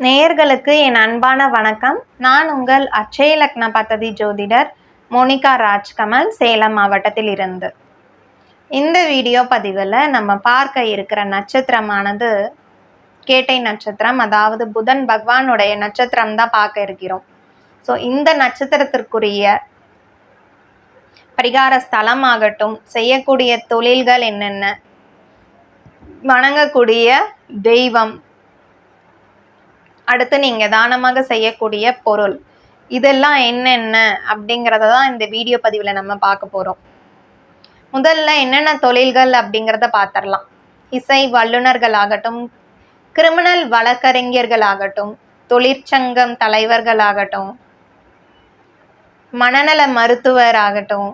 நேயர்களுக்கு என் அன்பான வணக்கம். நான் உங்கள் அட்சய லக்ன பத்ததி ஜோதிடர் மோனிகா ராஜ்கமல், சேலம் மாவட்டத்தில் இருந்து. இந்த வீடியோ பதிவில் நம்ம பார்க்க இருக்கிற நட்சத்திரமானது கேட்டை நட்சத்திரம், அதாவது புதன் பகவானுடைய நட்சத்திரம் தான் பார்க்க இருக்கிறோம். ஸோ இந்த நட்சத்திரத்திற்குரிய பரிகார ஸ்தலம் ஆகட்டும், செய்யக்கூடிய தொழில்கள் என்னென்ன, வணங்கக்கூடிய தெய்வம், அடுத்து நீங்க தானமாக செய்யக்கூடிய பொருள், இதெல்லாம் என்னென்ன அப்படிங்கிறத தான் இந்த வீடியோ பதிவில் நம்ம பார்க்க போறோம். முதல்ல என்னென்ன தொழில்கள் அப்படிங்கிறத பார்த்துடலாம். இசை வல்லுநர்கள் ஆகட்டும், கிரிமினல் வழக்கறிஞர்கள் ஆகட்டும், தொழிற்சங்கம் தலைவர்கள் ஆகட்டும், மனநல மருத்துவர் ஆகட்டும்,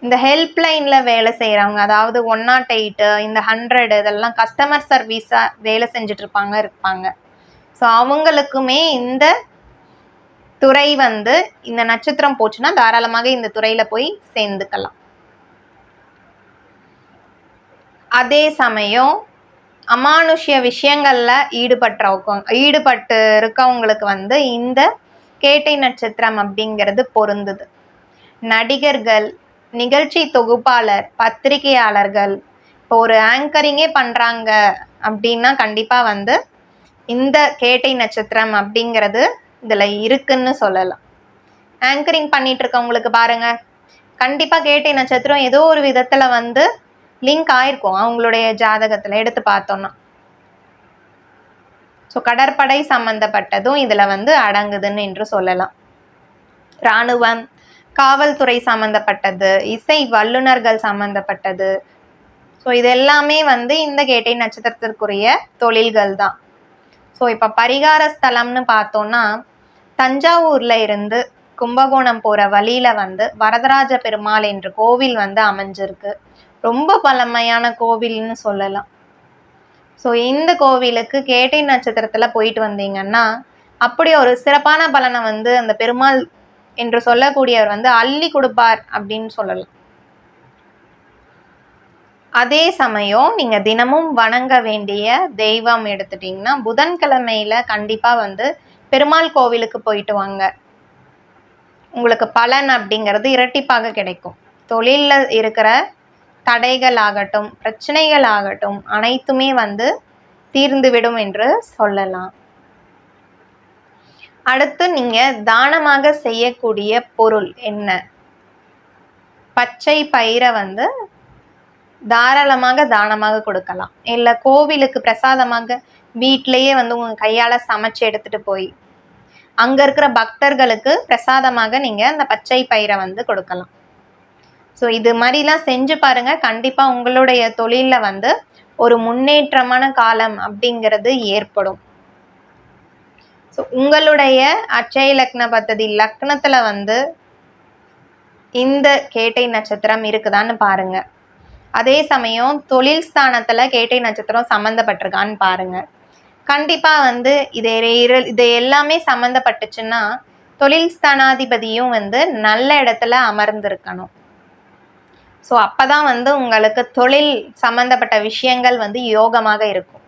இந்த ஹெல்ப்லைன்ல வேலை செய்கிறவங்க, அதாவது 108 இந்த 100 இதெல்லாம் கஸ்டமர் சர்வீஸா வேலை செஞ்சுட்டு இருப்பாங்க. ஸோ அவங்களுக்குமே இந்த துறை இந்த நட்சத்திரம் போச்சுன்னா தாராளமாக இந்த துறையில போய் சேர்ந்துக்கலாம். அதே சமயம் அமானுஷ்ய விஷயங்கள்ல ஈடுபட்டு இருக்கவங்களுக்கு இந்த கேட்டை நட்சத்திரம் அப்படிங்கிறது பொருந்துது. நடிகர்கள், நிகழ்ச்சி தொகுப்பாளர், பத்திரிகையாளர்கள், இப்போ ஒரு ஆங்கரிங்கே பண்றாங்க அப்படின்னா கண்டிப்பா இந்த கேட்டை நட்சத்திரம் அப்படிங்கிறது இதுல இருக்குன்னு சொல்லலாம். ஆங்கரிங் பண்ணிட்டு இருக்கவங்களுக்கு பாருங்க, கண்டிப்பா கேட்டை நட்சத்திரம் ஏதோ ஒரு விதத்துல லிங்க் ஆயிருக்கும் அவங்களுடைய ஜாதகத்துல எடுத்து பார்த்தோம்னா. ஸோ கடற்படை சம்பந்தப்பட்டதும் இதுல அடங்குதுன்னு என்று சொல்லலாம். இராணுவம், காவல்துறை சம்பந்தப்பட்டது, இசை வல்லுநர்கள் சம்பந்தப்பட்டது. ஸோ இது எல்லாமே இந்த கேட்டை நட்சத்திரத்திற்குரிய தொழில்கள் தான். ஸோ இப்போ பரிகார ஸ்தலம்னு பார்த்தோம்னா, தஞ்சாவூர்ல இருந்து கும்பகோணம் போற வழியில வரதராஜ பெருமாள் என்ற கோவில் அமைஞ்சிருக்கு. ரொம்ப பழமையான கோவில்னு சொல்லலாம். ஸோ இந்த கோவிலுக்கு கேட்டை நட்சத்திரத்துல போயிட்டு வந்தீங்கன்னா அப்படி ஒரு சிறப்பான பலனை அந்த பெருமாள் என்று சொல்லக்கூடியவர் அள்ளி கொடுப்பார் அப்படின்னு சொல்லலாம். அதே சமயம் நீங்க தினமும் வணங்க வேண்டிய தெய்வம் எடுத்துட்டீங்கன்னா, புதன்கிழமையில கண்டிப்பா பெருமாள் கோவிலுக்கு போயிட்டு வாங்க. உங்களுக்கு பலன் அப்படிங்கிறது இரட்டிப்பாக கிடைக்கும். தொழில்ல இருக்கிற தடைகள் ஆகட்டும், பிரச்சனைகள் ஆகட்டும், அனைத்துமே தீர்ந்துவிடும் என்று சொல்லலாம். அடுத்து நீங்க தானமாக செய்யக்கூடிய பொருள் என்ன? பச்சை பயிரை தாராளமாக தானமாக கொடுக்கலாம். இல்லை கோவிலுக்கு பிரசாதமாக வீட்டிலேயே உங்க கையால சமைச்சு எடுத்துட்டு போய் அங்க இருக்கிற பக்தர்களுக்கு பிரசாதமாக நீங்க அந்த பச்சை பயிரை கொடுக்கலாம். ஸோ இது மாதிரிலாம் செஞ்சு பாருங்க, கண்டிப்பா உங்களுடைய தொழில ஒரு முன்னேற்றமான காலம் அப்படிங்கிறது ஏற்படும். ஸோ உங்களுடைய அட்சய லக்ன பத்ததி லக்னத்துல இந்த கேட்டை நட்சத்திரம் இருக்குதான்னு பாருங்க. அதே சமயம் தொழில் ஸ்தானத்துல கேட்டை நட்சத்திரம் சம்மந்தப்பட்டிருக்கான்னு பாருங்க. கண்டிப்பா இது எல்லாமே சம்மந்தப்பட்டுச்சுன்னா தொழில் ஸ்தானாதிபதியும் நல்ல இடத்துல அமர்ந்திருக்கணும். ஸோ அப்பதான் உங்களுக்கு தொழில் சம்பந்தப்பட்ட விஷயங்கள் யோகமாக இருக்கும்.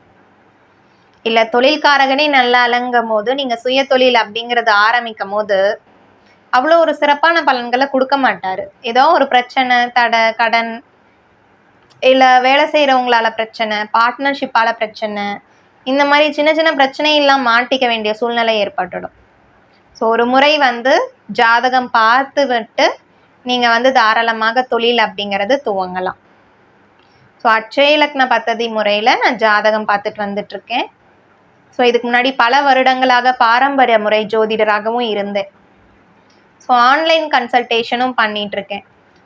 இல்ல தொழில்காரகனே நல்லா அலங்கும் போது நீங்க சுய தொழில் அப்படிங்கறது ஆரம்பிக்கும் போது அவ்வளோ ஒரு சிறப்பான பலன்களை கொடுக்க மாட்டாரு. ஏதோ ஒரு பிரச்சனை, தடை, கடன், இல்ல வேலை செய்யறவங்களால பிரச்சனை, பார்ட்னர்ஷிப்பால பிரச்சனை, இந்த மாதிரி சின்ன சின்ன பிரச்சனையெல்லாம் மாட்டிக்க வேண்டிய சூழ்நிலை ஏற்பட்டுடும். ஸோ ஒரு முறை ஜாதகம் பார்த்து விட்டு நீங்க தாராளமாக தொழில் அப்படிங்கிறது துவங்கலாம். ஸோ அட்சய லக்ன பத்ததி முறையில நான் ஜாதகம் பார்த்துட்டு வந்துட்டு இருக்கேன். ஸோ இதுக்கு முன்னாடி பல வருடங்களாக பாரம்பரிய முறை ஜோதிடராகவும் இருந்தேன். ஸோ ஆன்லைன் கன்சல்டேஷனும் பண்ணிட்டு இருக்கேன்.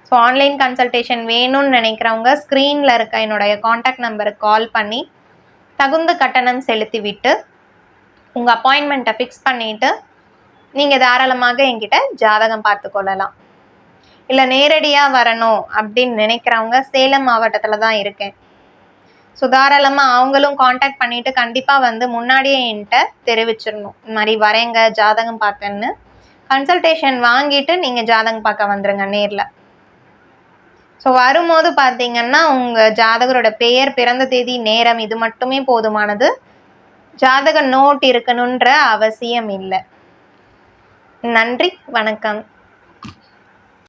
ஸோ ஆன்லைன் கன்சல்டேஷன் வேணும்னு நினைக்கிறவங்க ஸ்க்ரீனில் இருக்க என்னுடைய காண்டாக்ட் நம்பருக்கு கால் பண்ணி தகுந்த கட்டணம் செலுத்தி விட்டு உங்கள் அப்பாயின்மெண்ட்டை ஃபிக்ஸ் பண்ணிவிட்டு நீங்கள் தாராளமாக என்கிட்ட ஜாதகம் பார்த்து கொள்ளலாம். இல்லை நேரடியாக வரணும் அப்படின்னு நினைக்கிறவங்க சேலம் மாவட்டத்தில் தான் இருக்கேன். ஸோ தாராளமாக அவங்களும் காண்டாக்ட் பண்ணிவிட்டு கண்டிப்பாக முன்னாடியே என்கிட்ட தெரிவிச்சிடணும், இந்த மாதிரி வரேங்க ஜாதகம் பார்க்கன்னு. கன்சல்டேஷன் வாங்கிட்டு நீங்கள் ஜாதகம் பார்க்க வந்துடுங்க நேரில். ஸோ வரும்போது பார்த்தீங்கன்னா உங்கள் ஜாதகரோட பெயர், பிறந்த தேதி, நேரம் இது மட்டுமே போதுமானது. ஜாதக நோட் இருக்கணுன்ற அவசியம் இல்லை. நன்றி, வணக்கம்.